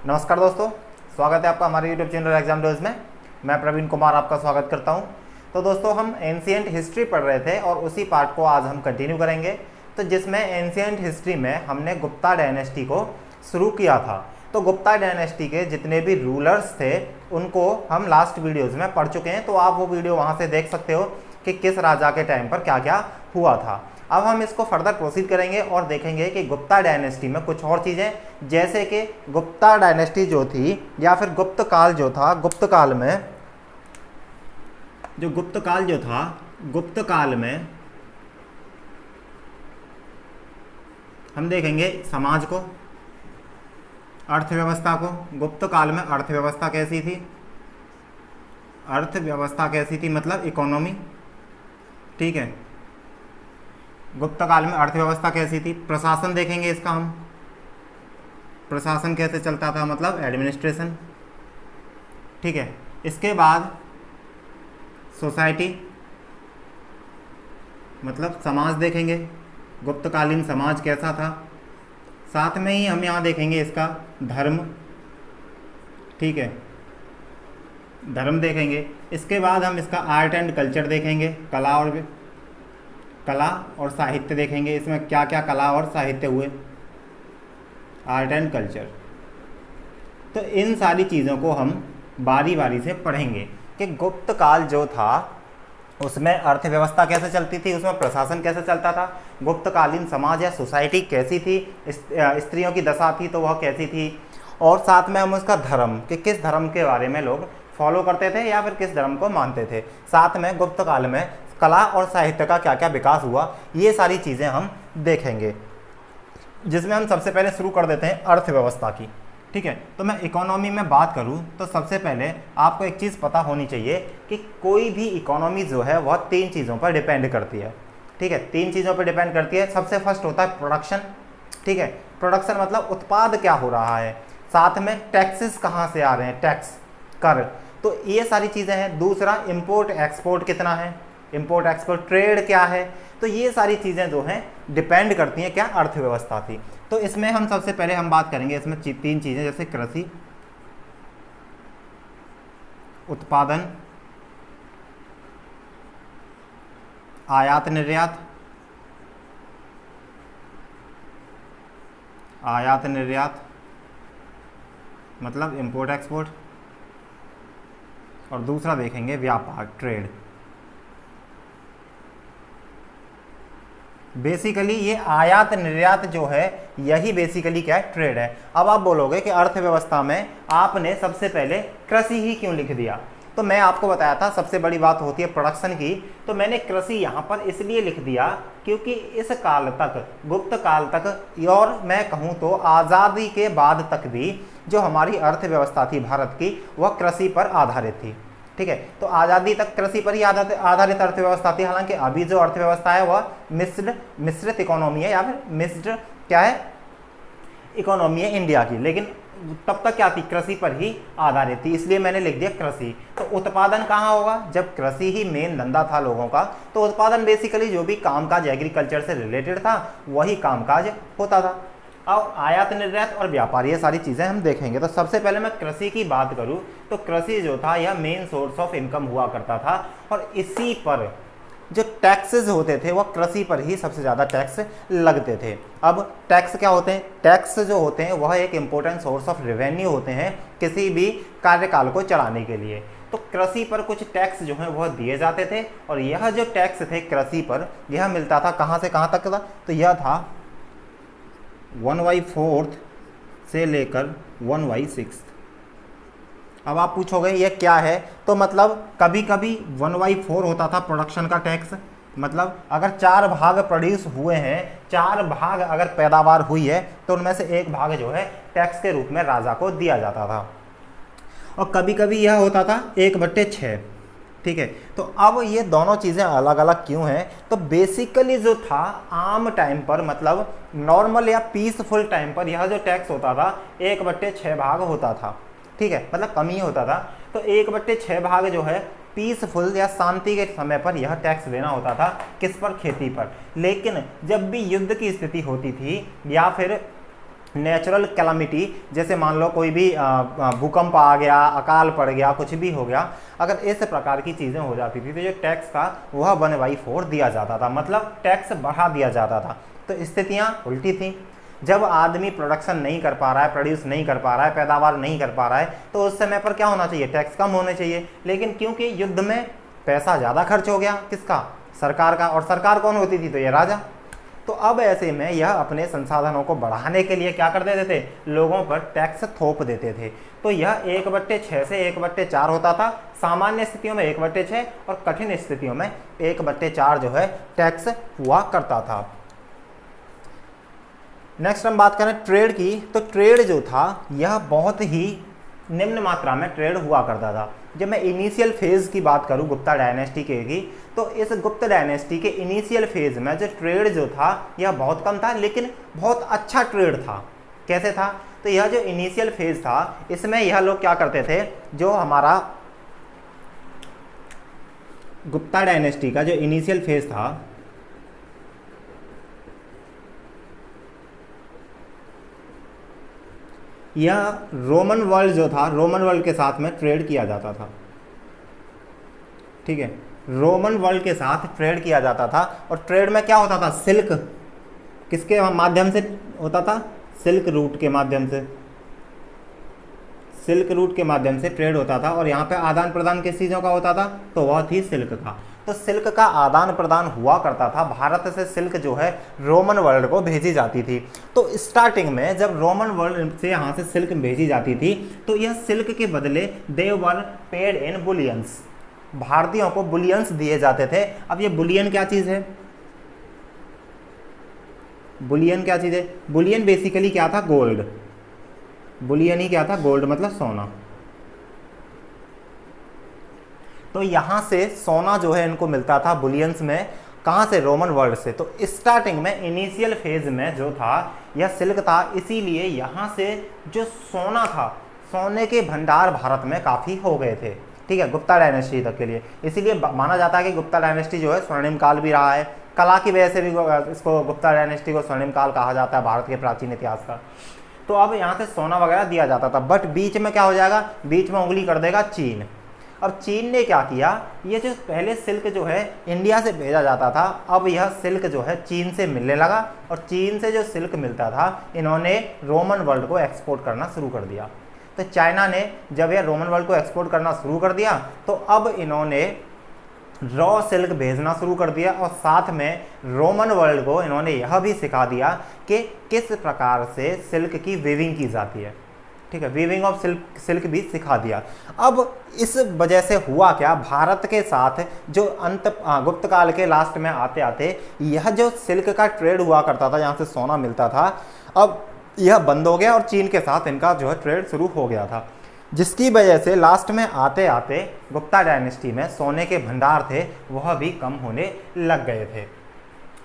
नमस्कार दोस्तों, स्वागत है आपका हमारे यूट्यूब चैनल एग्जाम डोज में। मैं प्रवीण कुमार आपका स्वागत करता हूं। तो दोस्तों, हम एंशिएंट हिस्ट्री पढ़ रहे थे और उसी पार्ट को आज हम कंटिन्यू करेंगे। तो जिसमें एंशिएंट हिस्ट्री में हमने गुप्ता डायनेस्टी को शुरू किया था। तो गुप्ता डायनेस्टी के जितने भी रूलर्स थे उनको हम लास्ट वीडियोज़ में पढ़ चुके हैं। तो आप वो वीडियो वहाँ से देख सकते हो कि किस राजा के टाइम पर क्या क्या हुआ था। अब हम इसको फर्दर प्रोसीड करेंगे और देखेंगे कि गुप्ता डायनेस्टी में कुछ और चीज़ें, जैसे कि गुप्ता डायनेस्टी जो थी या फिर गुप्त काल जो था, गुप्त काल में हम देखेंगे समाज को, अर्थव्यवस्था को। गुप्त काल में अर्थव्यवस्था कैसी थी, मतलब इकोनॉमी, ठीक है। गुप्त काल में अर्थव्यवस्था कैसी थी। प्रशासन देखेंगे इसका हम, प्रशासन कैसे चलता था, मतलब एडमिनिस्ट्रेशन, ठीक है। इसके बाद सोसाइटी, मतलब समाज देखेंगे, गुप्तकालीन समाज कैसा था। साथ में ही हम यहाँ देखेंगे इसका धर्म, ठीक है, धर्म देखेंगे। इसके बाद हम इसका आर्ट एंड कल्चर देखेंगे, कला और साहित्य देखेंगे। इसमें क्या क्या कला और साहित्य हुए, आर्ट एंड कल्चर। तो इन सारी चीज़ों को हम बारी बारी से पढ़ेंगे कि गुप्त काल जो था उसमें अर्थव्यवस्था कैसे चलती थी, उसमें प्रशासन कैसे चलता था, गुप्तकालीन समाज या सोसाइटी कैसी थी, स्त्रियों की दशा थी तो वह कैसी थी, और साथ में हम उसका धर्म कि किस धर्म के बारे में लोग फॉलो करते थे या फिर किस धर्म को मानते थे। साथ में गुप्त काल में कला और साहित्य का क्या क्या विकास हुआ, ये सारी चीज़ें हम देखेंगे। जिसमें हम सबसे पहले शुरू कर देते हैं अर्थव्यवस्था की, ठीक है। तो मैं इकोनॉमी में बात करूं तो सबसे पहले आपको एक चीज़ पता होनी चाहिए कि कोई भी इकोनॉमी जो है वह 3 चीज़ों पर डिपेंड करती है, ठीक है। 3 चीज़ों पर डिपेंड करती है। सबसे फर्स्ट होता है प्रोडक्शन, ठीक है। प्रोडक्शन मतलब उत्पाद क्या हो रहा है, साथ में टैक्सेस कहाँ से आ रहे हैं, टैक्स, कर, तो ये सारी चीज़ें हैं। दूसरा इम्पोर्ट एक्सपोर्ट कितना है, इम्पोर्ट एक्सपोर्ट, ट्रेड क्या है। तो ये सारी चीज़ें जो हैं डिपेंड करती हैं क्या, अर्थव्यवस्था थी। तो इसमें हम सबसे पहले हम बात करेंगे इसमें 3 चीज़ें, जैसे कृषि, उत्पादन, आयात निर्यात, मतलब इम्पोर्ट एक्सपोर्ट, और दूसरा देखेंगे व्यापार, ट्रेड। बेसिकली ये आयात निर्यात जो है यही बेसिकली क्या है, ट्रेड है। अब आप बोलोगे कि अर्थव्यवस्था में आपने सबसे पहले कृषि ही क्यों लिख दिया। तो मैं आपको बताया था सबसे बड़ी बात होती है प्रोडक्शन की। तो मैंने कृषि यहाँ पर इसलिए लिख दिया क्योंकि इस काल तक, गुप्त काल तक, और मैं कहूँ तो आज़ादी के बाद तक भी जो हमारी अर्थव्यवस्था थी भारत की, वह कृषि पर आधारित थी, ठीक है। तो आज़ादी तक कृषि पर ही आधारित अर्थव्यवस्था थी। हालांकि अभी जो अर्थव्यवस्था है वह मिश्रित इकोनॉमी है, या फिर मिश्र क्या है, इकोनॉमी है इंडिया की, लेकिन तब तक क्या थी, कृषि पर ही आधारित थी, इसलिए मैंने लिख दिया कृषि। तो उत्पादन कहाँ होगा, जब कृषि ही मेन धंधा था लोगों का, तो उत्पादन बेसिकली जो भी कामकाज एग्रीकल्चर से रिलेटेड था वही कामकाज होता था। और आयात निर्यात और व्यापार, ये सारी चीज़ें हम देखेंगे। तो सबसे पहले मैं कृषि की बात करूं तो कृषि जो था यह मेन सोर्स ऑफ इनकम हुआ करता था, और इसी पर जो टैक्सेस होते थे वह कृषि पर ही सबसे ज़्यादा टैक्स लगते थे। अब टैक्स क्या होते हैं, टैक्स जो होते हैं वह एक इम्पोर्टेंट सोर्स ऑफ रेवेन्यू होते हैं किसी भी कार्यकाल को चलाने के लिए। तो कृषि पर कुछ टैक्स जो हैं वह दिए जाते थे, और यह जो टैक्स थे कृषि पर, यह मिलता था कहाँ से कहाँ तक था, तो यह था 1/4 से लेकर 1/6। अब आप पूछोगे ये क्या है, तो मतलब कभी कभी 1/4 होता था प्रोडक्शन का टैक्स, मतलब अगर 4 भाग प्रोड्यूस हुए हैं, 4 भाग अगर पैदावार हुई है, तो उनमें से 1 भाग जो है टैक्स के रूप में राजा को दिया जाता था। और कभी कभी यह होता था 1/6, ठीक है। तो अब ये दोनों चीज़ें अलग अलग क्यों हैं, तो बेसिकली जो था आम टाइम पर, मतलब नॉर्मल या पीसफुल टाइम पर, यह जो टैक्स होता था 1/6 भाग होता था, ठीक है, मतलब कम ही होता था। तो 1/6 भाग जो है पीसफुल या शांति के समय पर यह टैक्स देना होता था, किस पर, खेती पर। लेकिन जब भी युद्ध की स्थिति होती थी या फिर नेचुरल कैलामिटी, जैसे मान लो कोई भी भूकंप आ गया, अकाल पड़ गया, कुछ भी हो गया, अगर इस प्रकार की चीज़ें हो जाती थी तो जो टैक्स था वह 1/4 दिया जाता था, मतलब टैक्स बढ़ा दिया जाता था। तो स्थितियाँ उल्टी थी। जब आदमी प्रोडक्शन नहीं कर पा रहा है, प्रोड्यूस नहीं कर पा रहा है, पैदावार नहीं कर पा रहा है, तो उस समय पर क्या होना चाहिए, टैक्स कम होने चाहिए। लेकिन क्योंकि युद्ध में पैसा ज़्यादा खर्च हो गया, किसका, सरकार का, और सरकार कौन होती थी, तो ये राजा। तो अब ऐसे में यह अपने संसाधनों को बढ़ाने के लिए क्या कर देते थे, लोगों पर टैक्स थोप देते थे। तो यह 1/6 से 1/4 होता था, सामान्य स्थितियों में 1/6 और कठिन स्थितियों में 1/4 जो है टैक्स हुआ करता था। नेक्स्ट हम बात करें ट्रेड की, तो ट्रेड जो था यह बहुत ही निम्न मात्रा में ट्रेड हुआ करता था। जब मैं इनिशियल फेज़ की बात करूं गुप्ता डायनेस्टी की, तो इस गुप्त डायनेस्टी के इनिशियल फेज़ में जो ट्रेड जो था यह बहुत कम था, लेकिन बहुत अच्छा ट्रेड था। कैसे था, तो यह जो इनिशियल फेज़ था इसमें यह लोग क्या करते थे, जो हमारा गुप्ता डायनेस्टी का जो इनिशियल फेज़ था, यह रोमन वर्ल्ड जो था, रोमन वर्ल्ड के साथ में ट्रेड किया जाता था। ठीक है, रोमन वर्ल्ड के साथ ट्रेड किया जाता था, और ट्रेड में क्या होता था, सिल्क किसके माध्यम से होता था, सिल्क रूट के माध्यम से, सिल्क रूट के माध्यम से ट्रेड होता था। और यहाँ पे आदान प्रदान किस चीज़ों का होता था, तो वह थी सिल्क का। तो सिल्क का आदान प्रदान हुआ करता था, भारत से सिल्क जो है रोमन वर्ल्ड को भेजी जाती थी। तो स्टार्टिंग में जब रोमन वर्ल्ड से यहाँ से सिल्क भेजी जाती थी, तो यह सिल्क के बदले दे वर पेड इन बुलियंस, भारतीयों को बुलियंस दिए जाते थे। अब ये बुलियन क्या चीज़ है, बुलियन क्या चीज़ है, बुलियन बेसिकली क्या था, गोल्ड। बुलियन ही क्या था, गोल्ड मतलब सोना। तो यहाँ से सोना जो है इनको मिलता था बुलियंस में, कहाँ से, रोमन वर्ल्ड से। तो स्टार्टिंग में इनिशियल फेज में जो था यह सिल्क था, इसीलिए यहाँ से जो सोना था, सोने के भंडार भारत में काफ़ी हो गए थे। ठीक है, गुप्ता डायनेस्टी तक के लिए, इसीलिए माना जाता है कि गुप्ता डायनेस्टी जो है स्वर्णिम काल भी रहा है। कला की वजह से भी इसको गुप्ता डायनेस्टी को स्वर्णिम काल कहा जाता है भारत के प्राचीन इतिहास का। तो अब यहाँ से सोना वगैरह दिया जाता था, बट बीच में क्या हो जाएगा, बीच में उंगली कर देगा चीन। अब चीन ने क्या किया, ये जो पहले सिल्क जो है इंडिया से भेजा जाता था, अब यह सिल्क जो है चीन से मिलने लगा, और चीन से जो सिल्क मिलता था इन्होंने रोमन वर्ल्ड को एक्सपोर्ट करना शुरू कर दिया। तो चाइना ने जब यह रोमन वर्ल्ड को एक्सपोर्ट करना शुरू कर दिया, तो अब इन्होंने रॉ सिल्क भेजना शुरू कर दिया, और साथ में रोमन वर्ल्ड को इन्होंने यह भी सिखा दिया कि किस प्रकार से सिल्क की वीविंग की जाती है। ठीक है, वीविंग ऑफ सिल्क भी सिखा दिया। अब इस वजह से हुआ क्या, भारत के साथ जो गुप्त काल के लास्ट में आते आते यह जो सिल्क का ट्रेड हुआ करता था, यहाँ से सोना मिलता था, अब यह बंद हो गया और चीन के साथ इनका जो है ट्रेड शुरू हो गया था, जिसकी वजह से लास्ट में आते आते गुप्ता डायनेस्टी में सोने के भंडार थे वह भी कम होने लग गए थे।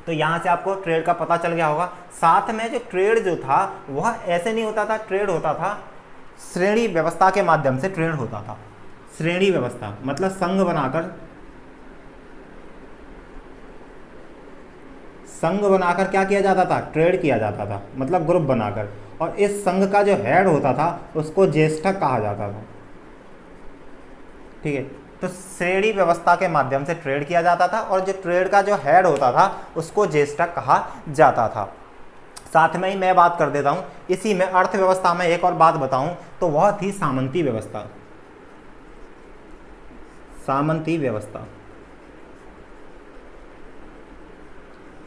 तो यहाँ से आपको ट्रेड का पता चल गया होगा। साथ में जो ट्रेड जो था वह ऐसे नहीं होता था, ट्रेड होता था श्रेणी व्यवस्था के माध्यम से ट्रेड होता था। श्रेणी व्यवस्था मतलब संघ बनाकर क्या किया जाता था, ट्रेड किया जाता था, मतलब ग्रुप बनाकर। और इस संघ का जो हेड होता था उसको ज्येष्ठक कहा जाता था। ठीक है, तो श्रेणी व्यवस्था के माध्यम से ट्रेड किया जाता था, और जो ट्रेड का जो हेड होता था उसको ज्येष्ठक कहा जाता था। साथ में ही मैं बात कर देता हूँ, इसी में अर्थव्यवस्था में एक और बात बताऊँ तो वह थी सामंती व्यवस्था। सामंती व्यवस्था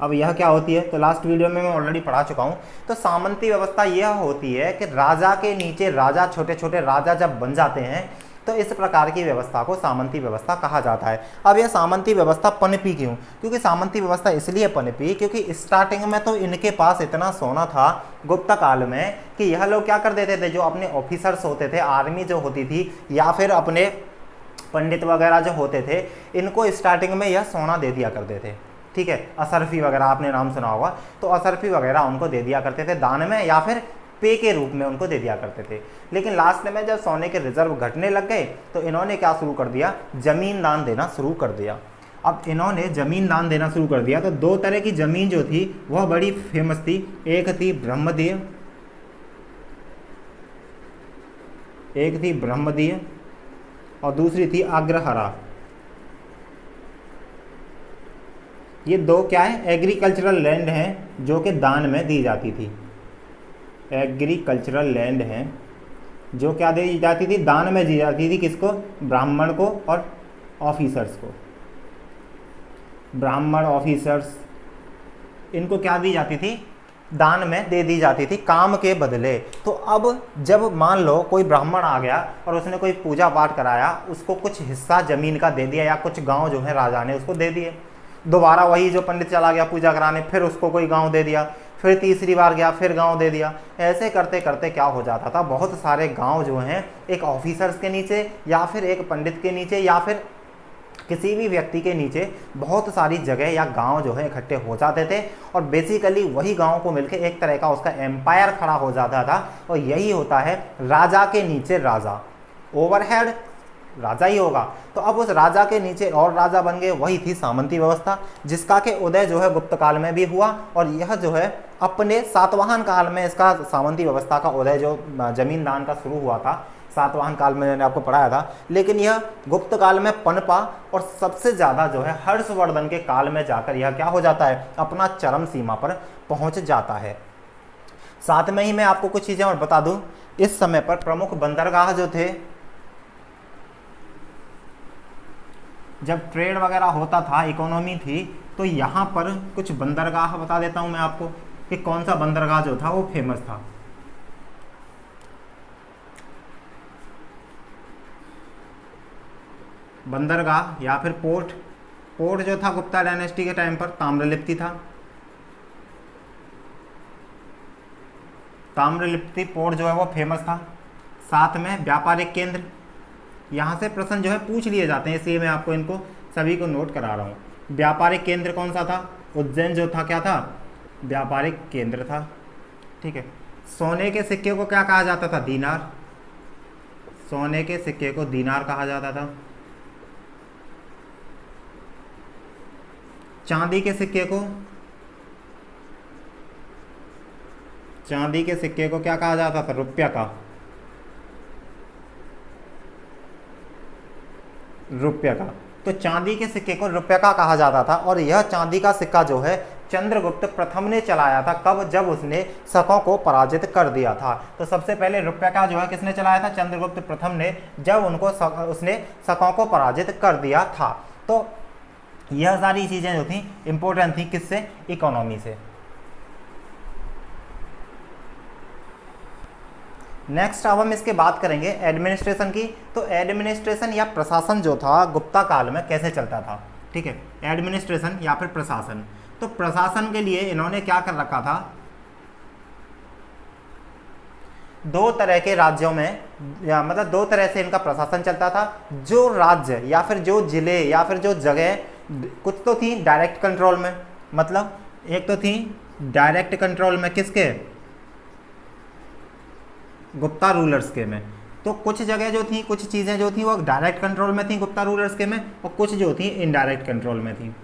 अब यह क्या होती है, तो लास्ट वीडियो में मैं ऑलरेडी पढ़ा चुका हूँ। तो सामंती व्यवस्था यह होती है कि राजा के नीचे राजा, छोटे छोटे राजा जब बन जाते हैं, तो इस प्रकार की व्यवस्था को सामंती व्यवस्था कहा जाता है। अब यह सामंती व्यवस्था पनपी क्यों, क्योंकि सामंती व्यवस्था इसलिए पनपी क्योंकि स्टार्टिंग में तो इनके पास इतना सोना था गुप्त काल में कि यह लोग क्या कर देते थे, जो अपने ऑफिसर्स होते थे, आर्मी जो होती थी, या फिर अपने पंडित वगैरह जो होते थे, इनको स्टार्टिंग में यह सोना दे दिया करते थे। ठीक है, असरफी वगैरह आपने नाम सुना होगा, तो असरफी वगैरह उनको दे दिया करते थे दान में, या फिर पे के रूप में उनको दे दिया करते थे। लेकिन लास्ट में जब सोने के रिजर्व घटने लग गए तो इन्होंने क्या शुरू कर दिया, जमीन दान देना शुरू कर दिया। अब इन्होंने जमीन दान देना शुरू कर दिया, तो दो तरह की जमीन जो थी वह बड़ी फेमस थी। एक थी ब्रह्मदेव, एक थी ब्रह्मदीय और दूसरी थी अग्रहरा। ये दो क्या है, एग्रीकल्चरल लैंड हैं जो कि दान में दी जाती थी। एग्रीकल्चरल लैंड हैं जो क्या दी जाती थी, दान में दी जाती थी। किसको? ब्राह्मण को और ऑफिसर्स को। ब्राह्मण ऑफिसर्स इनको क्या दी जाती थी, दान में दे दी जाती थी काम के बदले। तो अब जब मान लो कोई ब्राह्मण आ गया और उसने कोई पूजा पाठ कराया, उसको कुछ हिस्सा जमीन का दे दिया या कुछ गांव जो है राजा ने उसको दे दिए। दोबारा वही जो पंडित चला गया पूजा कराने, फिर उसको कोई गांव दे दिया, फिर तीसरी बार गया फिर गांव दे दिया। ऐसे करते करते क्या हो जाता था, बहुत सारे गांव जो हैं एक ऑफिसर्स के नीचे या फिर एक पंडित के नीचे या फिर किसी भी व्यक्ति के नीचे बहुत सारी जगह या गांव जो है इकट्ठे हो जाते थे और बेसिकली वही गांव को मिलकर एक तरह का उसका एम्पायर खड़ा हो जाता था। और यही होता है राजा के नीचे राजा, ओवरहेड राजा ही होगा। तो अब उस राजा के नीचे और राजा बन गए, वही थी सामंती व्यवस्था, जिसका के उदय जो है गुप्त काल में भी हुआ। और यह जो है अपने सातवाहन काल में इसका सामंती व्यवस्था का उदय जो जमीन दान का शुरू हुआ था सातवाहन काल में मैंने आपको पढ़ाया था, लेकिन यह गुप्त काल में पनपा और सबसे ज़्यादा जो है हर्षवर्धन के काल में जाकर यह क्या हो जाता है, अपना चरम सीमा पर पहुंच जाता है। साथ में ही मैं आपको कुछ चीज़ें और बता दूं, इस समय पर प्रमुख बंदरगाह जो थे, जब ट्रेड वगैरह होता था, इकोनॉमी थी, तो यहाँ पर कुछ बंदरगाह बता देता हूँ मैं आपको कि कौन सा बंदरगाह जो था वो फेमस था। बंदरगाह या फिर पोर्ट, पोर्ट जो था गुप्ता डायनेस्टी के टाइम पर ताम्रलिप्ति था। ताम्रलिप्ति पोर्ट जो है वो फेमस था। साथ में व्यापारिक केंद्र, यहाँ से प्रश्न जो है पूछ लिए जाते हैं, इसलिए मैं आपको इनको सभी को नोट करा रहा हूँ। व्यापारिक केंद्र कौन सा था? उज्जैन जो था क्या था, व्यापारिक केंद्र था। ठीक है। सोने के सिक्के को क्या कहा जाता था? दीनार। सोने के सिक्के को दीनार कहा जाता था। चांदी के सिक्के को, चांदी के सिक्के को क्या कहा जाता था? रुपया का, रुपया का। तो चांदी के सिक्के को रुपया का कहा जाता था। और यह चांदी का सिक्का जो है चंद्रगुप्त प्रथम ने चलाया था। कब? जब उसने शकों को पराजित कर दिया था। तो सबसे पहले रुपया का जो है किसने चलाया था? चंद्रगुप्त प्रथम ने, जब उनको उसने शकों को पराजित कर दिया था। तो यह सारी चीजें जो थी इंपॉर्टेंट थी, किससे? इकोनॉमी से। नेक्स्ट अब हम इसके बात करेंगे एडमिनिस्ट्रेशन की। तो एडमिनिस्ट्रेशन या प्रशासन जो था गुप्ता काल में कैसे चलता था? ठीक है, एडमिनिस्ट्रेशन या फिर प्रशासन। तो प्रशासन के लिए इन्होंने क्या कर रखा था, दो तरह के राज्यों में या मतलब दो तरह से इनका प्रशासन चलता था। जो राज्य या फिर जो जिले या फिर जो जगह, कुछ तो थी डायरेक्ट कंट्रोल में, मतलब एक तो थी डायरेक्ट कंट्रोल में, किसके? गुप्ता रूलर्स के में। तो कुछ जगह जो थी, कुछ चीज़ें जो थी वो डायरेक्ट कंट्रोल में थी गुप्ता रूलर्स के में, और कुछ जो थी इनडायरेक्ट कंट्रोल में थी।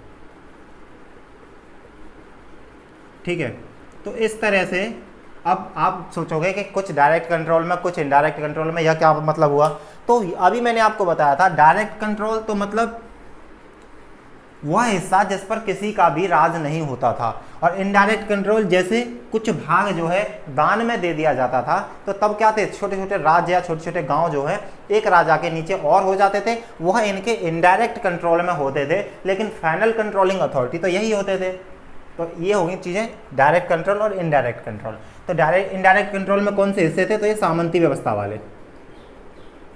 ठीक है। तो इस तरह से अब आप सोचोगे कि कुछ डायरेक्ट कंट्रोल में कुछ इनडायरेक्ट कंट्रोल में, यह क्या मतलब हुआ? तो अभी मैंने आपको बताया था डायरेक्ट कंट्रोल तो मतलब वह हिस्सा जिस पर किसी का भी राज नहीं होता था, और इनडायरेक्ट कंट्रोल जैसे कुछ भाग जो है दान में दे दिया जाता था। तो तब क्या थे, छोटे छोटे राज्य या छोटे छोटे गांव जो है एक राजा के नीचे और हो जाते थे, वह इनके इनडायरेक्ट कंट्रोल में होते थे, लेकिन फाइनल कंट्रोलिंग अथॉरिटी तो यही होते थे। तो ये होगी चीज़ें डायरेक्ट कंट्रोल और इनडायरेक्ट कंट्रोल। तो डायरेक्ट इनडायरेक्ट कंट्रोल में कौन से हिस्से थे? तो ये सामंती व्यवस्था वाले,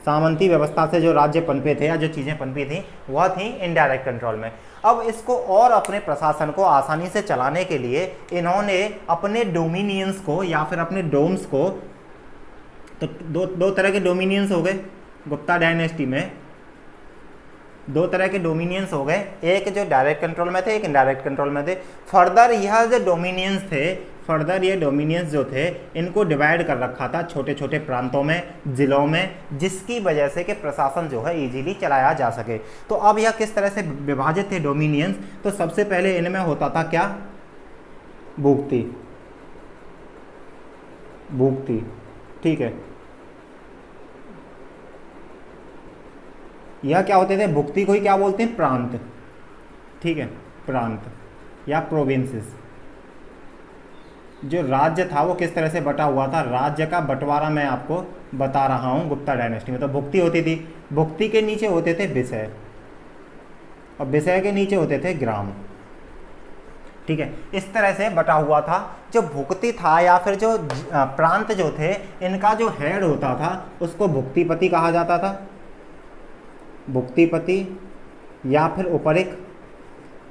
सामंती व्यवस्था से जो राज्य पनपे थे या जो चीज़ें पनपी थी वह थी इनडायरेक्ट कंट्रोल में। अब इसको और अपने प्रशासन को आसानी से चलाने के लिए इन्होंने अपने डोमिनियंस को या फिर अपने डोम्स को, तो दो तरह के डोमिनियंस हो गए गुप्ता डायनेस्टी में, दो तरह के डोमिनियंस हो गए, एक जो डायरेक्ट कंट्रोल में थे, एक इनडायरेक्ट कंट्रोल में थे। फर्दर यह जो डोमिनियंस थे, फर्दर ये डोमिनियंस जो थे इनको डिवाइड कर रखा था छोटे छोटे प्रांतों में, जिलों में, जिसकी वजह से कि प्रशासन जो है इजीली चलाया जा सके। तो अब यह किस तरह से विभाजित थे डोमिनियंस? तो सबसे पहले इनमें होता था क्या? भुक्ति, भुक्ति। ठीक है, यह क्या होते थे, भुक्ति को ही क्या बोलते हैं, प्रांत, ठीक है, प्रांत या प्रोविंसेस। जो राज्य था वो किस तरह से बटा हुआ था, राज्य का बंटवारा मैं आपको बता रहा हूँ गुप्ता डायनेस्टी में। तो भुक्ति होती थी, भुक्ति के नीचे होते थे विषय, और विषय के नीचे होते थे ग्राम, ठीक है, इस तरह से बटा हुआ था। जो भुक्ति था या फिर जो प्रांत जो थे, इनका जो हेड होता था उसको भुक्तिपति कहा जाता था, भुक्तिपति या फिर उपरिक,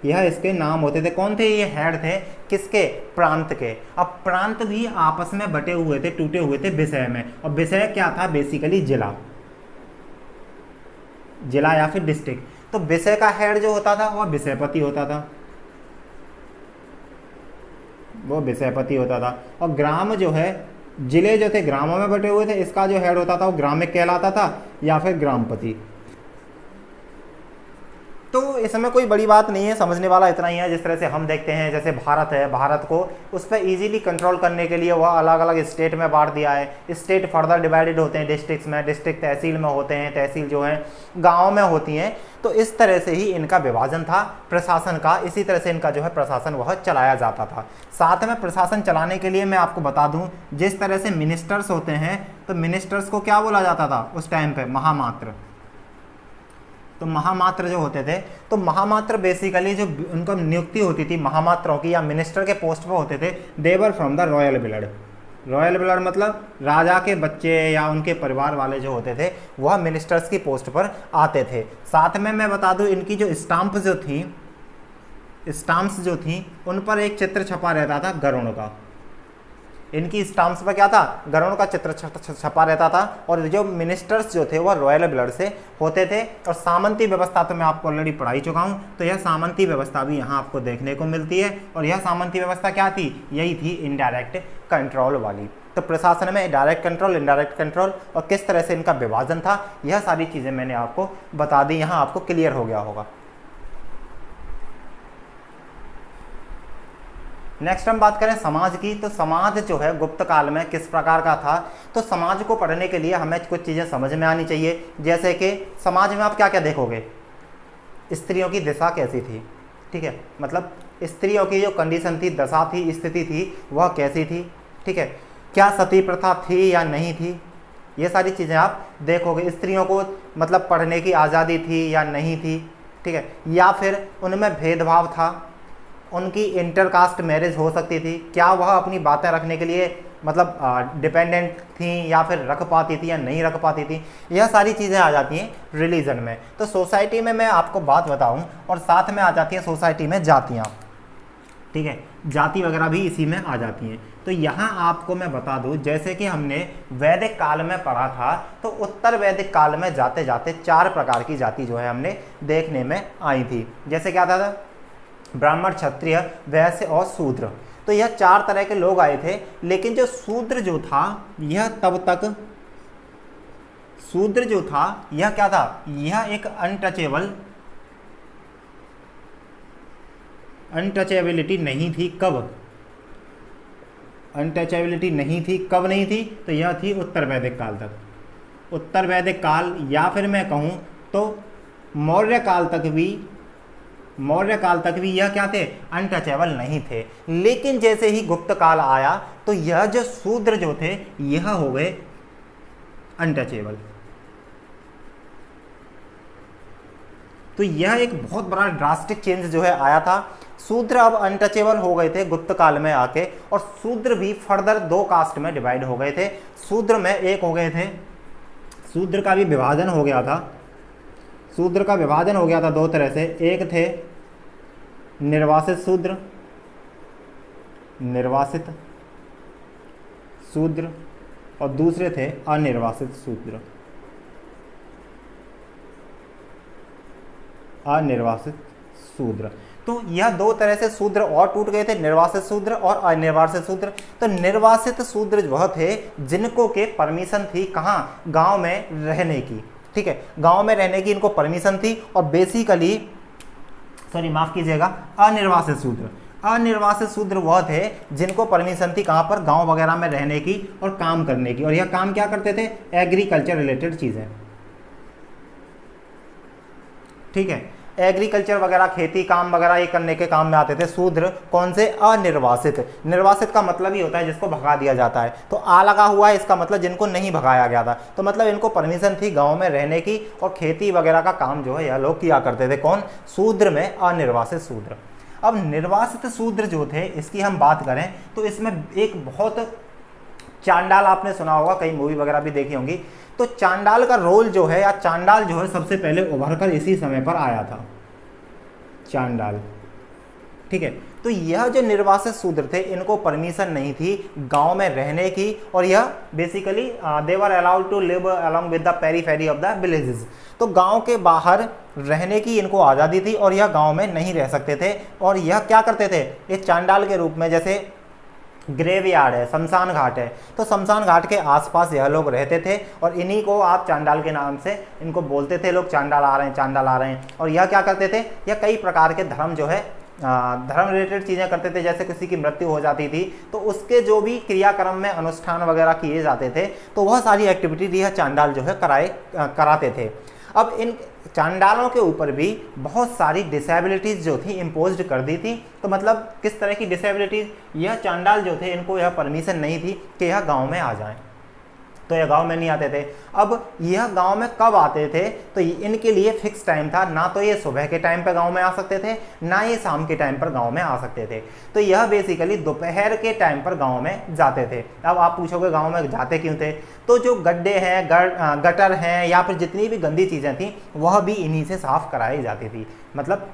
यह इसके नाम होते थे। कौन थे ये हेड थे, किसके, प्रांत के। अब प्रांत भी आपस में बटे हुए थे, टूटे हुए थे विषय में, और विषय क्या था, बेसिकली जिला, जिला या फिर डिस्ट्रिक्ट। तो विषय का हेड जो होता था वह विषयपति होता था, वो विषयपति होता था। और ग्राम जो है, जिले जो थे ग्रामों में बटे हुए थे, इसका जो हेड होता था वो ग्रामिक कहलाता था या फिर ग्रामपति। तो इसमें कोई बड़ी बात नहीं है, समझने वाला इतना ही है। जिस तरह से हम देखते हैं, जैसे भारत है, भारत को उस पर इजीली कंट्रोल करने के लिए वह अलग अलग स्टेट में बांट दिया है। स्टेट फर्दर डिवाइडेड होते हैं डिस्ट्रिक्ट्स में, डिस्ट्रिक्ट तहसील में होते हैं, तहसील जो है गाँव में होती हैं। तो इस तरह से ही इनका विभाजन था प्रशासन का, इसी तरह से इनका जो है प्रशासन वह चलाया जाता था। साथ में प्रशासन चलाने के लिए मैं आपको बता दूं, जिस तरह से मिनिस्टर्स होते हैं, तो मिनिस्टर्स को क्या बोला जाता था उस टाइम पे, महामात्र। तो महामात्र जो होते थे, तो महामात्र बेसिकली जो उनका नियुक्ति होती थी महामात्रों की या मिनिस्टर के पोस्ट पर होते थे, they were from the royal blood. Royal blood मतलब राजा के बच्चे या उनके परिवार वाले जो होते थे वह मिनिस्टर्स की पोस्ट पर आते थे। साथ में मैं बता दूं, इनकी जो स्टाम्प जो थी, स्टाम्प्स जो थी, उन पर एक चित्र छपा रहता था गरुड़ का। इनकी स्टाम्प्स पर क्या था, गरुड़ का चित्र छपा रहता था। और जो मिनिस्टर्स जो थे वह रॉयल ब्लड से होते थे। और सामंती व्यवस्था तो मैं आपको ऑलरेडी पढ़ा ही चुका हूँ, तो यह सामंती व्यवस्था भी यहाँ आपको देखने को मिलती है। और यह सामंती व्यवस्था क्या थी, यही थी इनडायरेक्ट कंट्रोल वाली। तो प्रशासन में डायरेक्ट कंट्रोल, इनडायरेक्ट कंट्रोल और किस तरह से इनका विभाजन था, यह सारी चीज़ें मैंने आपको बता दी। यहाँ आपको क्लियर हो गया होगा। नेक्स्ट हम बात करें समाज की। तो समाज जो है गुप्त काल में किस प्रकार का था। तो समाज को पढ़ने के लिए हमें कुछ चीज़ें समझ में आनी चाहिए। जैसे कि समाज में आप क्या क्या देखोगे, स्त्रियों की दिशा कैसी थी, ठीक है, मतलब स्त्रियों की जो कंडीशन थी, दशा थी, स्थिति थी, वह कैसी थी, ठीक है, क्या सती प्रथा थी या नहीं थी, ये सारी चीज़ें आप देखोगे। स्त्रियों को मतलब पढ़ने की आज़ादी थी या नहीं थी, ठीक है, या फिर उनमें भेदभाव था, उनकी इंटरकास्ट मैरिज हो सकती थी, क्या वह अपनी बातें रखने के लिए मतलब डिपेंडेंट थी या फिर रख पाती थी या नहीं रख पाती थी, यह सारी चीज़ें आ जाती हैं रिलीजन में। तो सोसाइटी में मैं आपको बात बताऊं, और साथ में आ जाती है सोसाइटी में जातियाँ, ठीक है, जाति वगैरह भी इसी में आ जाती हैं। तो यहाँ आपको मैं बता दूं, जैसे कि हमने वैदिक काल में पढ़ा था, तो उत्तर वैदिक काल में जाते जाते 4 प्रकार की जाति जो है हमने देखने में आई थी। जैसे क्या था, ब्राह्मण, क्षत्रिय, वैश्य और शूद्र। तो यह 4 तरह के लोग आए थे। लेकिन जो शूद्र जो था, यह तब तक शूद्र जो था यह क्या था, यह एक अनटचेबिलिटी नहीं थी। कब अनटचेबिलिटी नहीं थी, कब नहीं थी, तो यह थी उत्तर वैदिक काल तक। उत्तर वैदिक काल या फिर मैं कहूँ तो मौर्य काल तक भी यह क्या थे, अनटचेबल नहीं थे। लेकिन जैसे ही गुप्त काल आया तो यह जो शूद्र जो थे यह हो गए अनटचेबल। तो यह एक बहुत बड़ा ड्रास्टिक चेंज जो है आया था। शूद्र अब अनटचेबल हो गए थे गुप्त काल में आके, और शूद्र भी फर्दर 2 कास्ट में डिवाइड हो गए थे। शूद्र में एक हो गए थे, शूद्र का भी विभाजन हो गया था। शूद्र का विभाजन हो गया था 2 तरह से। एक थे निर्वासित शूद्र, निर्वासित शूद्र, और दूसरे थे अनिर्वासित शूद्र, अनिर्वासित शूद्र। तो यह 2 तरह से शूद्र और टूट गए थे, निर्वासित शूद्र और अनिर्वासित शूद्र। तो निर्वासित शूद्र वह थे जिनको के परमिशन थी कहाँ, गांव में रहने की, ठीक है, गांव में रहने की इनको परमिशन थी। और बेसिकली माफ कीजिएगा, अनिर्वासित शूद्र वह थे जिनको परमिशन थी कहाँ पर, गांव वगैरह में रहने की और काम करने की। और यह काम क्या करते थे, एग्रीकल्चर रिलेटेड चीज़ें, ठीक है, एग्रीकल्चर वगैरह, खेती काम वगैरह ये करने के काम में आते थे। शूद्र कौन से? अनिर्वासित। निर्वासित का मतलब ही होता है जिसको भगा दिया जाता है, तो आ लगा हुआ है, इसका मतलब जिनको नहीं भगाया गया था। तो मतलब इनको परमिशन थी गांव में रहने की और खेती वगैरह का काम जो है यह लोग किया करते थे। कौन? शूद्र में अनिर्वासित शूद्र। अब निर्वासित शूद्र जो थे इसकी हम बात करें तो इसमें एक बहुत, चांडाल आपने सुना होगा, कई मूवी वगैरह भी देखी होंगी। तो चांडाल का रोल जो है, या चांडाल जो है सबसे पहले उभर कर इसी समय पर आया था, चांडाल। ठीक है, तो यह जो निर्वासित शूद्र थे इनको परमिशन नहीं थी गांव में रहने की, और यह basically they were allowed to live along with the periphery of the villages. तो गांव के बाहर रहने की इनको आज़ादी थी और यह गांव में नहीं रह सकते थे। और यह क्या करते थे? ये चांडाल के रूप में, जैसे ग्रेवयार्ड है, शमशान घाट है, तो शमशान घाट के आसपास यह लोग रहते थे और इन्हीं को आप चांडाल के नाम से इनको बोलते थे लोग, चांडाल आ रहे हैं, चांडाल आ रहे हैं। और यह क्या करते थे? यह कई प्रकार के धर्म जो है, धर्म रिलेटेड चीज़ें करते थे। जैसे किसी की मृत्यु हो जाती थी तो उसके जो भी क्रियाक्रम में अनुष्ठान वगैरह किए जाते थे तो वह सारी एक्टिविटी यह चांडाल जो है कराते थे। अब इन चांडालों के ऊपर भी बहुत सारी डिसेबिलिटीज़ जो थी इम्पोज्ड कर दी थी। तो मतलब किस तरह की डिसेबिलिटीज़? यह चांडाल जो थे इनको यह परमिशन नहीं थी कि यह गांव में आ जाएं, तो यह गांव में नहीं आते थे। अब यह गांव में कब आते थे? तो इनके लिए फिक्स टाइम था, ना तो ये सुबह के टाइम पर गांव में आ सकते थे, ना ये शाम के टाइम पर गांव में आ सकते थे। तो यह बेसिकली दोपहर के टाइम पर गांव में जाते थे। अब आप पूछोगे गांव में जाते क्यों थे? तो जो गड्ढे हैं, गटर हैं, या फिर जितनी भी गंदी चीज़ें थी वह भी इन्हीं से साफ कराई जाती थी। मतलब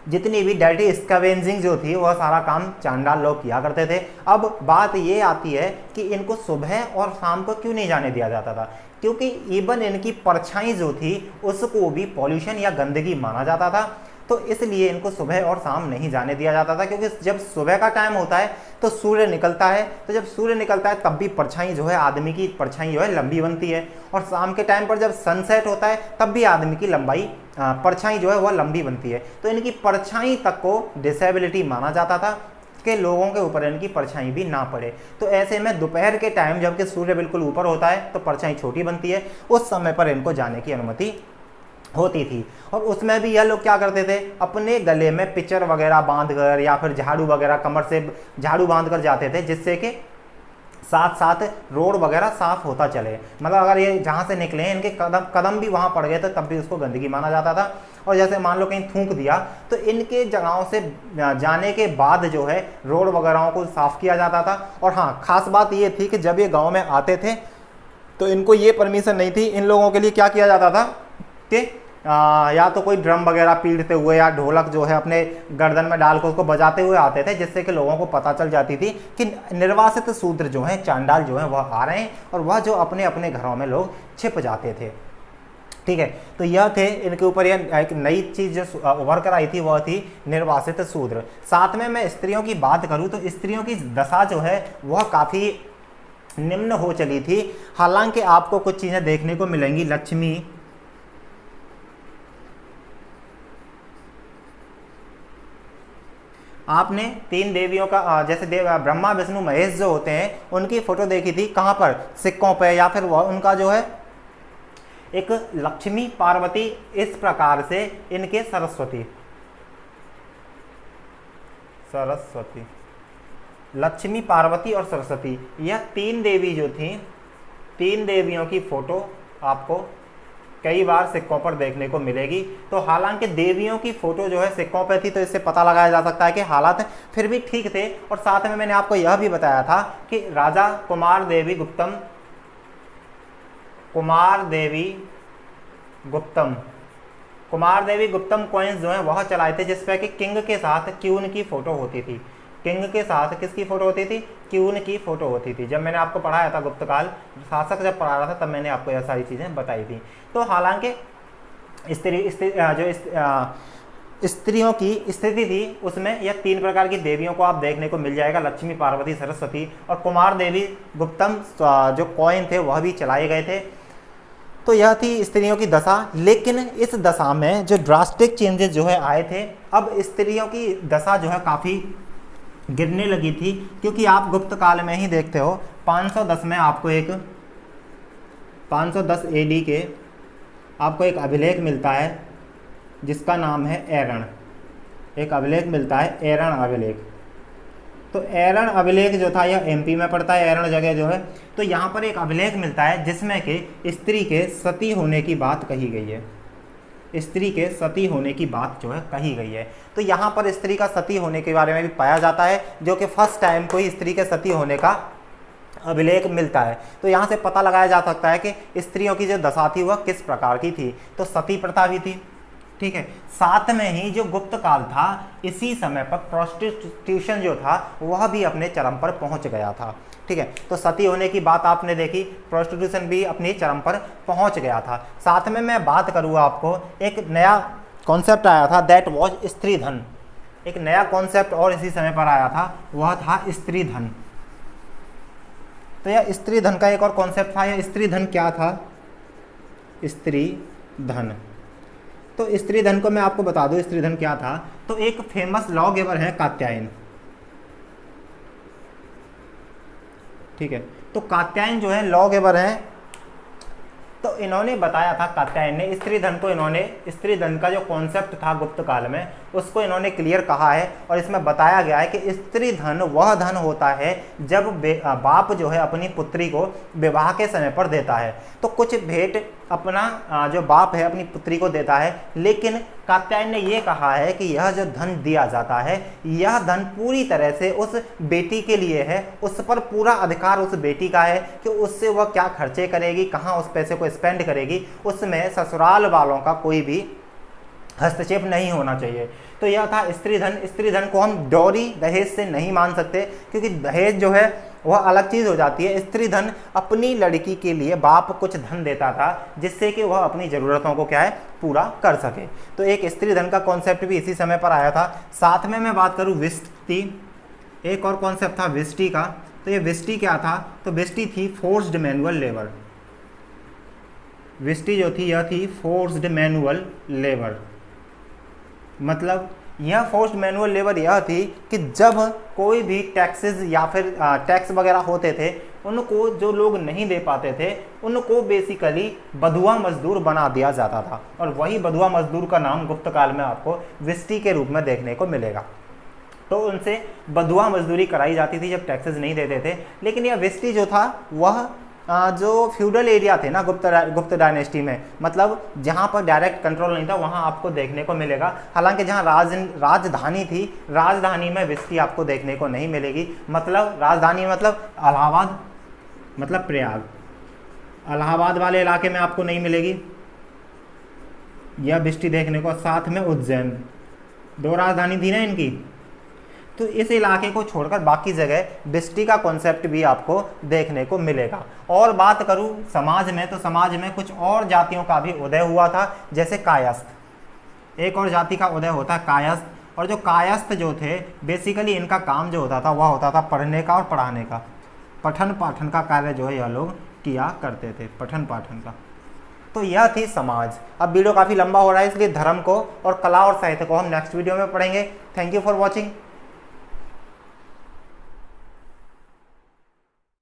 जितनी भी डर्टी स्कैवेंजिंग जो थी वह सारा काम चांडाल लोग किया करते थे। अब बात ये आती है कि इनको सुबह और शाम को क्यों नहीं जाने दिया जाता था? क्योंकि इवन इनकी परछाई जो थी उसको भी पॉल्यूशन या गंदगी माना जाता था, तो इसलिए इनको सुबह और शाम नहीं जाने दिया जाता था। क्योंकि जब सुबह का टाइम होता है तो सूर्य निकलता है, तो जब सूर्य निकलता है तब भी परछाई जो है, आदमी की परछाई जो है लंबी बनती है, और शाम के टाइम पर जब सनसेट होता है तब भी आदमी की परछाई जो है वह लंबी बनती है। तो इनकी परछाई तक को डिसेबिलिटी माना जाता था कि लोगों के ऊपर इनकी परछाई भी ना पड़े। तो ऐसे में दोपहर के टाइम जबकि सूर्य बिल्कुल ऊपर होता है तो परछाई छोटी बनती है, उस समय पर इनको जाने की अनुमति होती थी। और उसमें भी यह लोग क्या करते थे? अपने गले में पिचर वगैरह बांध कर या फिर झाड़ू वगैरह, कमर से झाड़ू बांध कर जाते थे, जिससे कि साथ साथ रोड वगैरह साफ होता चले। मतलब अगर ये जहाँ से निकले हैं इनके कदम भी वहाँ पड़ गए तो तब भी उसको गंदगी माना जाता था। और जैसे मान लो कहीं थूक दिया तो इनके जगहों से जाने के बाद जो है रोड वगैरह को साफ किया जाता था। और हाँ, खास बात ये थी कि जब ये गाँव में आते थे तो इनको ये परमिशन नहीं थी। इन लोगों के लिए क्या किया जाता था कि या तो कोई ड्रम वगैरह पीटते हुए या ढोलक जो है अपने गर्दन में डाल कर उसको बजाते हुए आते थे, जिससे कि लोगों को पता चल जाती थी कि निर्वासित शूद्र जो हैं, चांडाल जो हैं, वह आ रहे हैं, और वह जो अपने अपने घरों में लोग छिप जाते थे। ठीक है, तो यह थे इनके ऊपर यह एक नई चीज़ जो उभर कर आई थी वह थी निर्वासित शूद्र। साथ में मैं स्त्रियों की बात करूँ तो स्त्रियों की दशा जो है वह काफ़ी निम्न हो चली थी। हालांकि आपको कुछ चीज़ें देखने को मिलेंगी। लक्ष्मी, आपने 3 देवियों का जैसे ब्रह्मा विष्णु महेश जो होते हैं उनकी फोटो देखी थी, कहाँ पर? सिक्कों पे, या फिर वह उनका जो है एक लक्ष्मी पार्वती, इस प्रकार से इनके सरस्वती, लक्ष्मी पार्वती और सरस्वती, यह 3 देवी जो थी, 3 देवियों की फोटो आपको कई बार सिक्कों पर देखने को मिलेगी। तो हालांकि देवियों की फोटो जो है सिक्कों पर थी तो इससे पता लगाया जा सकता है कि हालात फिर भी ठीक थे। और साथ में मैंने आपको यह भी बताया था कि राजा कुमार देवी गुप्तम कॉइन्स जो है वह चलाए थे, जिसपे कि किंग के साथ क्यून की फोटो होती थी। किंग के साथ किसकी फोटो होती थी? क्यून की फोटो होती थी। जब मैंने आपको पढ़ाया था गुप्तकाल शासक जब पढ़ा रहा था तब मैंने आपको यह सारी चीज़ें बताई थी। तो हालांकि स्त्रियों की स्थिति थी उसमें यह 3 प्रकार की देवियों को आप देखने को मिल जाएगा, लक्ष्मी पार्वती सरस्वती, और कुमार देवी गुप्तम जो कॉइन थे वह भी चलाए गए थे। तो यह थी स्त्रियों की दशा। लेकिन इस दशा में जो ड्रास्टिक चेंजेस जो है आए थे, अब स्त्रियों की दशा जो है काफ़ी गिरने लगी थी। क्योंकि आप गुप्त काल में ही देखते हो 510 में आपको एक 510 AD के आपको एक अभिलेख मिलता है जिसका नाम है एरण। एक अभिलेख मिलता है एरण अभिलेख। तो एरण अभिलेख जो था यह एमपी में पड़ता है, एरण जगह जो है। तो यहाँ पर एक अभिलेख मिलता है जिसमें कि स्त्री के सती होने की बात कही गई है। स्त्री के सती होने की बात जो है कही गई है। तो यहाँ पर स्त्री का सती होने के बारे में भी पाया जाता है, जो कि फर्स्ट टाइम कोई स्त्री के सती होने का अभिलेख मिलता है। तो यहाँ से पता लगाया जा सकता है कि स्त्रियों की जो दशा थी वह किस प्रकार की थी। तो सती प्रथा भी थी, ठीक है। साथ में ही जो गुप्त काल था, इसी समय पर प्रोस्टिट्यूशन जो था वह भी अपने चरम पर पहुंच गया था, ठीक है। तो सती होने की बात आपने देखी, प्रोस्टिट्यूशन भी अपनी चरम पर पहुंच गया था। साथ में मैं बात करूँगा आपको, एक नया कॉन्सेप्ट आया था, दैट वाज स्त्री धन। एक नया कॉन्सेप्ट और इसी समय पर आया था, वह था स्त्री धन। तो यह स्त्री धन का एक और कॉन्सेप्ट था। यह स्त्री धन क्या था? स्त्री धन। तो स्त्री धन को मैं आपको बता दूं, स्त्री धन क्या था। तो एक फेमस लॉ गिवर है कात्यायन, ठीक है। तो कात्यायन जो है लॉ गिवर है। तो इन्होंने बताया था, कात्यायन ने स्त्री धन को, इन्होंने स्त्री धन का जो कॉन्सेप्ट था गुप्त काल में उसको इन्होंने क्लियर कहा है। और इसमें बताया गया है कि स्त्री धन वह धन होता है जब बाप जो है अपनी पुत्री को विवाह के समय पर देता है। तो कुछ भेंट अपना जो बाप है अपनी पुत्री को देता है, लेकिन कात्यायन ने यह कहा है कि यह जो धन दिया जाता है यह धन पूरी तरह से उस बेटी के लिए है। उस पर पूरा अधिकार उस बेटी का है कि उससे वह क्या खर्चे करेगी, कहाँ उस पैसे को स्पेंड करेगी, उसमें ससुराल वालों का कोई भी हस्तक्षेप नहीं होना चाहिए। तो यह था स्त्री धन। स्त्री धन को हम डॉरी दहेज से नहीं मान सकते, क्योंकि दहेज जो है वह अलग चीज़ हो जाती है। स्त्री धन अपनी लड़की के लिए बाप कुछ धन देता था जिससे कि वह अपनी ज़रूरतों को क्या है पूरा कर सके। तो एक स्त्री धन का कॉन्सेप्ट भी इसी समय पर आया था। साथ में मैं बात करूँ विष्टि, एक और कॉन्सेप्ट था विष्टि का। तो ये विष्टि क्या था? तो विष्टि थी फोर्स्ड मैनुअल लेबर। विष्टि जो थी यह थी फोर्स्ड मैनुअल लेबर। मतलब यह फोर्स्ड मैनुअल लेबर यह थी कि जब कोई भी टैक्सेस या फिर टैक्स वगैरह होते थे, उनको जो लोग नहीं दे पाते थे उनको बेसिकली बधुआ मजदूर बना दिया जाता था। और वही बधुआ मजदूर का नाम गुप्त काल में आपको विष्टि के रूप में देखने को मिलेगा। तो उनसे बधुआ मजदूरी कराई जाती थी जब टैक्सेस नहीं देते थे। लेकिन यह विष्टि जो था वह जो फ्यूडल एरिया थे ना गुप्त डायनेस्टी में, मतलब जहाँ पर डायरेक्ट कंट्रोल नहीं था, वहाँ आपको देखने को मिलेगा। हालांकि जहाँ राजधानी थी, राजधानी में विष्टि आपको देखने को नहीं मिलेगी। मतलब राजधानी मतलब इलाहाबाद, मतलब प्रयाग, इलाहाबाद वाले इलाके में आपको नहीं मिलेगी यह विष्टि देखने को। साथ में उज्जैन, दो राजधानी थी ना इनकी। तो इस इलाके को छोड़कर बाकी जगह विष्टि का कॉन्सेप्ट भी आपको देखने को मिलेगा। और बात करूं समाज में, तो समाज में कुछ और जातियों का भी उदय हुआ था, जैसे कायस्थ। एक और जाति का उदय होता है कायस्थ। और जो कायस्थ जो थे बेसिकली इनका काम जो होता था वह होता था पढ़ने का और पढ़ाने का, पठन पाठन का कार्य जो है यह लोग किया करते थे, पठन पाठन का। तो यह थी समाज। अब वीडियो काफ़ी लंबा हो रहा है, इसलिए धर्म को और कला और साहित्य को हम नेक्स्ट वीडियो में पढ़ेंगे। Thank you for watching.